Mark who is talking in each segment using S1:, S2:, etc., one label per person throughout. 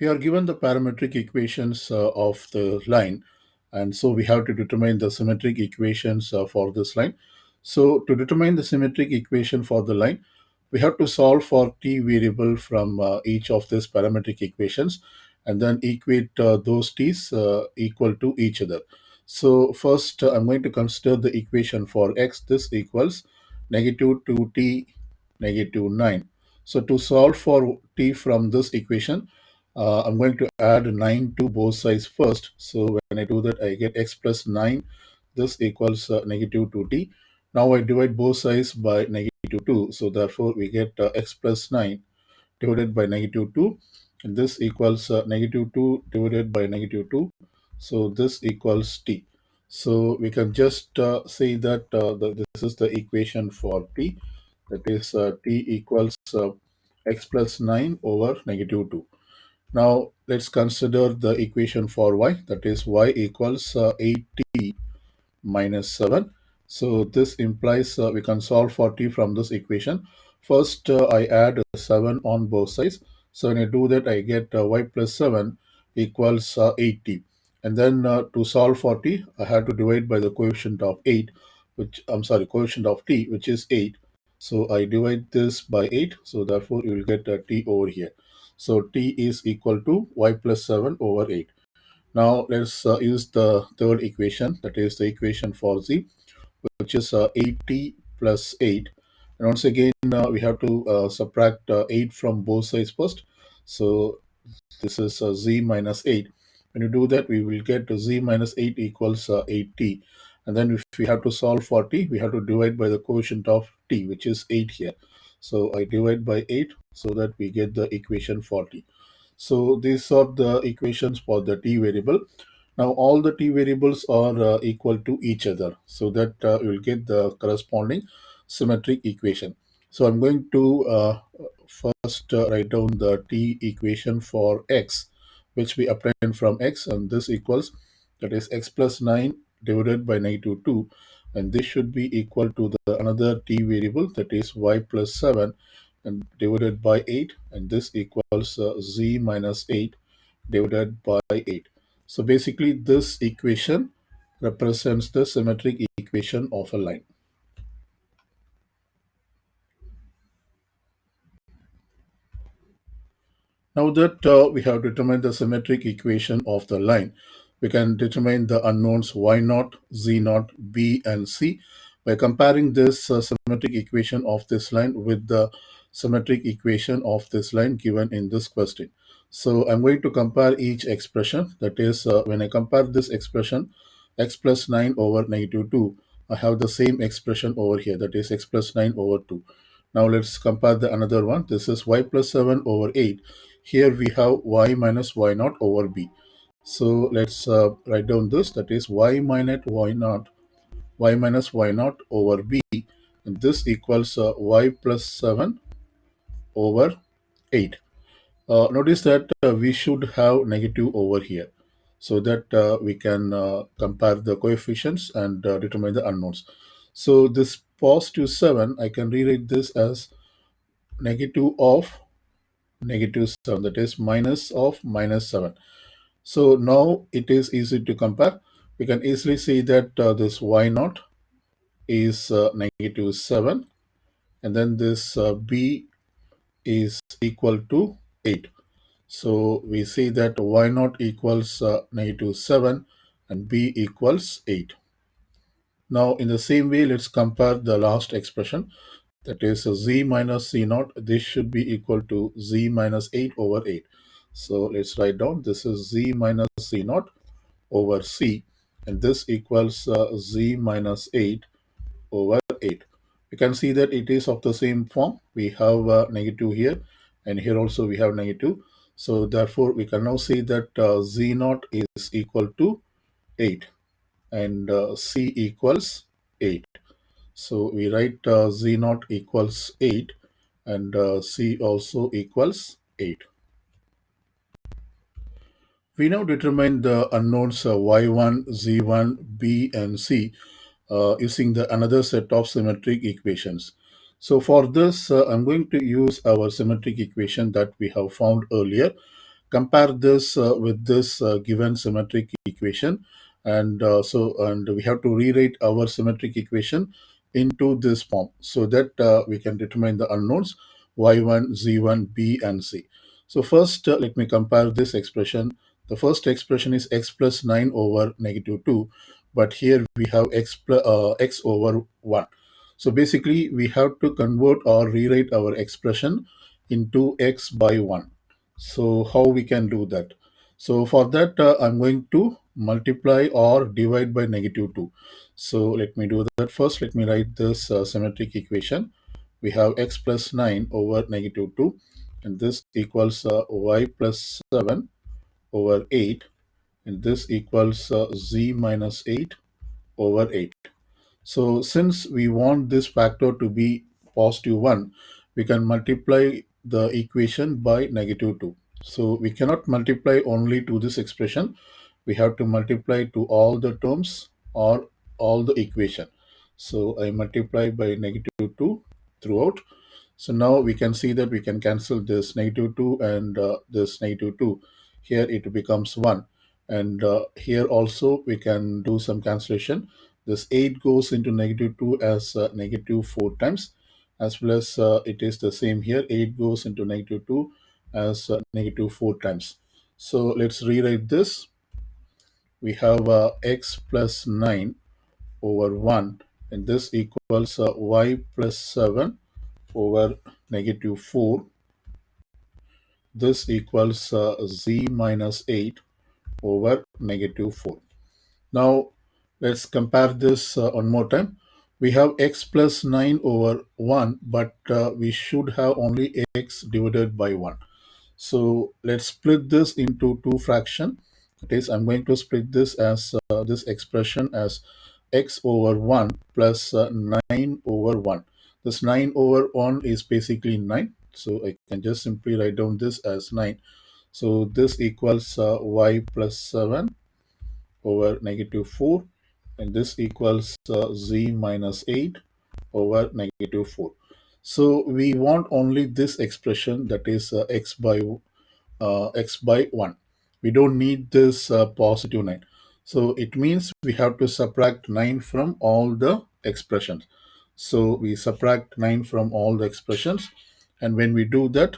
S1: We are given the parametric equations of the line, and so we have to determine the symmetric equations for this line. So to determine the symmetric equation for the line, we have to solve for t variable from each of these parametric equations and then equate those t's equal to each other. So first I'm going to consider the equation for x. This equals negative 2t negative 9. So to solve for t from this equation, I'm going to add 9 to both sides first. So when I do that, I get x plus 9. This equals negative 2t. Now I divide both sides by negative 2. So therefore, we get x plus 9 divided by negative 2. And this equals negative 2 divided by negative 2. So this equals t. So we can just say that this is the equation for t. That is t equals x plus 9 over negative 2. Now let's consider the equation for y, that is y equals 8t minus 7. So this implies we can solve for t from this equation. First, I add 7 on both sides. So when I do that, I get y plus 7 equals 8t. And then to solve for t, I have to divide by the coefficient of 8, which I'm sorry, coefficient of t, which is 8. So I divide this by 8. So therefore, you will get t over here. So t is equal to y plus 7 over 8. Now let's use the third equation, that is the equation for z, which is 8t plus 8. And once again, we have to subtract 8 from both sides first. So this is z minus 8. When you do that, we will get z minus 8 equals 8t. And then if we have to solve for t, we have to divide by the quotient of t, which is 8 here. So I divide by 8 so that we get the equation for t. So these are the equations for the t variable. Now all the t variables are equal to each other, so that you will get the corresponding symmetric equation. So I'm going to first write down the t equation for x, which we obtained from x, and this equals, that is x plus 9 divided by negative 2, and this should be equal to the another t variable, that is y plus 7 and divided by 8, and this equals z minus 8 divided by 8. So basically this equation represents the symmetric equation of a line. Now that we have determined the symmetric equation of the line, we can determine the unknowns y naught, z naught, b, and c by comparing this symmetric equation of this line with the symmetric equation of this line given in this question. So I'm going to compare each expression. That is, when I compare this expression, x plus 9 over negative 2, I have the same expression over here, that is x plus 9 over 2. Now let's compare the another one. This is y plus 7 over 8. Here we have y minus y naught over b. So let's write down this, that is y minus y naught over b, and this equals y plus 7 over 8. Notice that we should have negative over here, so that we can compare the coefficients and determine the unknowns. So this positive 7, I can rewrite this as negative of negative 7, that is minus of minus 7. So now it is easy to compare. We can easily see that this y naught is negative 7, and then this b is equal to 8. So we see that y naught equals negative 7 and b equals 8. Now in the same way, let's compare the last expression, that is z minus c naught. This should be equal to z minus 8 over 8. So let's write down, this is z minus c naught over c, and this equals z minus 8 over 8. You can see that it is of the same form. We have negative here, and here also we have negative. So therefore we can now say that z naught is equal to 8 and c equals 8. So we write z naught equals 8 and c also equals 8. We now determine the unknowns y1, z1, b, and c using the another set of symmetric equations. So for this, I'm going to use our symmetric equation that we have found earlier. compare this with this given symmetric equation, and we have to rewrite our symmetric equation into this form so that we can determine the unknowns y1, z1, b, and c. So first, let me compare this expression. The first expression is x plus 9 over negative 2, but here we have x over 1. So basically, we have to convert or rewrite our expression into x by 1. So how we can do that? So for that, I'm going to multiply or divide by negative 2. So let me do that first. Let me write this symmetric equation. We have x plus 9 over negative 2, and this equals y plus 7 over 8, and this equals z minus 8 over 8. So since we want this factor to be positive 1, we can multiply the equation by negative 2. So we cannot multiply only to this expression. We have to multiply to all the terms or all the equation. So I multiply by negative 2 throughout. So now we can see that we can cancel this negative 2 and this negative 2. Here it becomes 1. And here also we can do some cancellation. This 8 goes into negative 2 as negative 4 times, as well as it is the same here. 8 goes into negative 2 as negative 4 times. So let's rewrite this. We have x plus 9 over 1, and this equals y plus 7 over negative 4. This equals z minus 8 over negative 4. Now let's compare this one more time. We have x plus 9 over 1, but we should have only x divided by 1. So let's split this into two fractions. That is, I'm going to split this as this expression as x over 1 plus 9 over 1. This 9 over 1 is basically 9. So I can just simply write down this as 9. So this equals y plus 7 over negative 4, and this equals z minus 8 over negative 4. So we want only this expression, that is x by 1. We don't need this positive 9. So it means we have to subtract 9 from all the expressions. So we subtract 9 from all the expressions, and when we do that,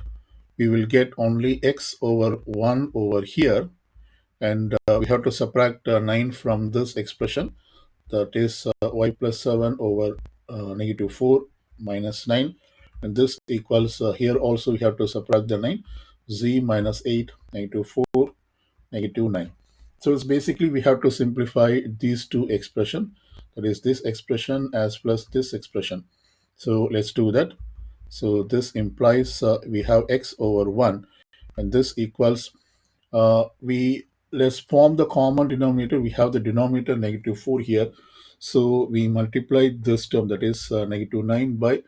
S1: we will get only x over 1 over here, and we have to subtract 9 from this expression, that is y plus 7 over negative 4 minus 9, and this equals here also we have to subtract the 9, z minus 8 negative 4 negative 9. So it's basically we have to simplify these two expressions, that is this expression as plus this expression. So let's do that. So this implies we have x over 1, and this equals we let's form the common denominator. We have the denominator negative 4 here, so we multiply this term, that is negative 9 by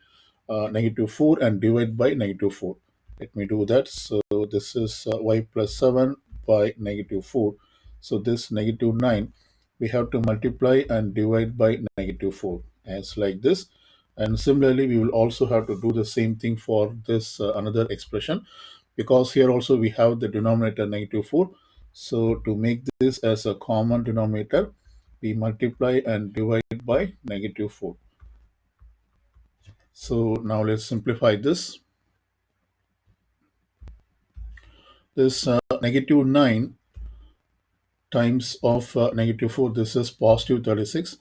S1: negative 4, and divide by negative 4. Let me do that. So this is y plus 7 by negative 4. So this negative 9 we have to multiply and divide by negative 4 as like this. And similarly we will also have to do the same thing for this another expression, because here also we have the denominator negative 4. So to make this as a common denominator, we multiply and divide by negative 4. So now let's simplify this. This negative 9 times of negative 4, this is positive 36.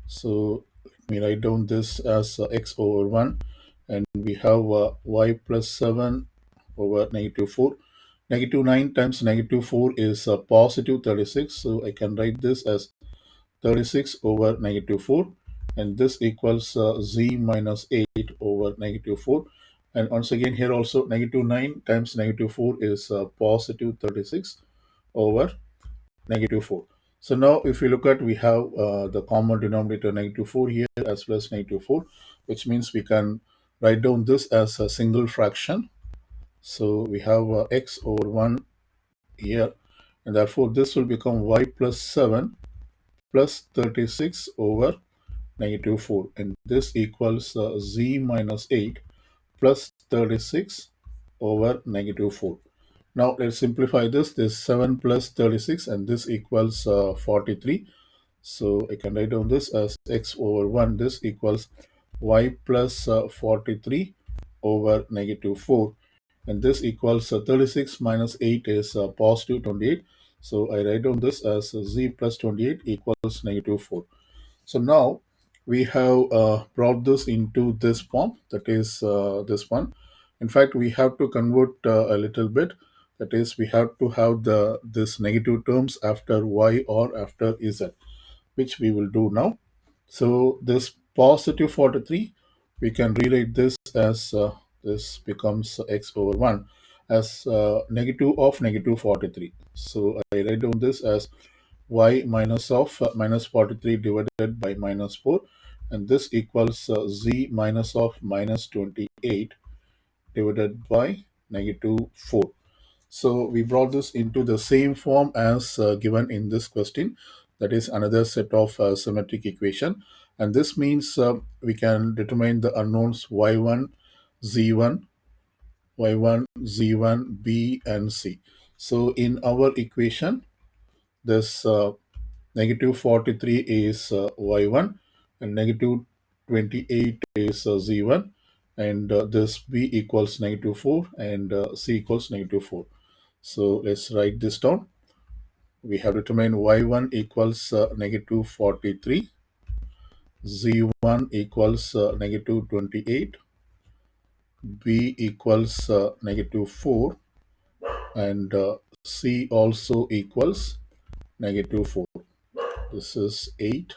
S1: So let me write down this as x over 1, and we have y plus 7 over negative 4. Negative 9 times negative 4 is positive 36. So I can write this as 36 over negative 4, and this equals z minus 8 over negative 4. And once again here also negative 9 times negative 4 is positive 36 over negative 4. So now if you look at, we have the common denominator negative 4 here as well as negative 4, which means we can write down this as a single fraction. So we have x over 1 here, and therefore this will become y plus 7 plus 36 over negative 4, and this equals z minus 8 plus 36 over negative 4. Now let's simplify this. This 7 plus 36 and this equals 43. So I can write down this as x over 1. This equals y plus 43 over negative 4. And this equals 36 minus 8 is positive 28. So I write down this as z plus 28 equals negative 4. So now we have brought this into this form, that is this one. In fact, we have to convert a little bit. That is, we have to have the this negative terms after y or after z, which we will do now. So this positive 43, we can rewrite this as this becomes x over 1 as negative of negative 43. So I write down this as y minus of minus 43 divided by minus 4, and this equals z minus of minus 28 divided by negative 4. So we brought this into the same form as given in this question. That is another set of symmetric equation. And this means we can determine the unknowns y1, z1, y1, z1, b, and c. So in our equation, this negative 43 is y1 and negative 28 is z1, and this b equals negative 4 and c equals negative 4. So let's write this down. We have determined y1 equals negative 43, z1 equals negative 28, b equals negative 4, and c also equals negative 4. This is 8.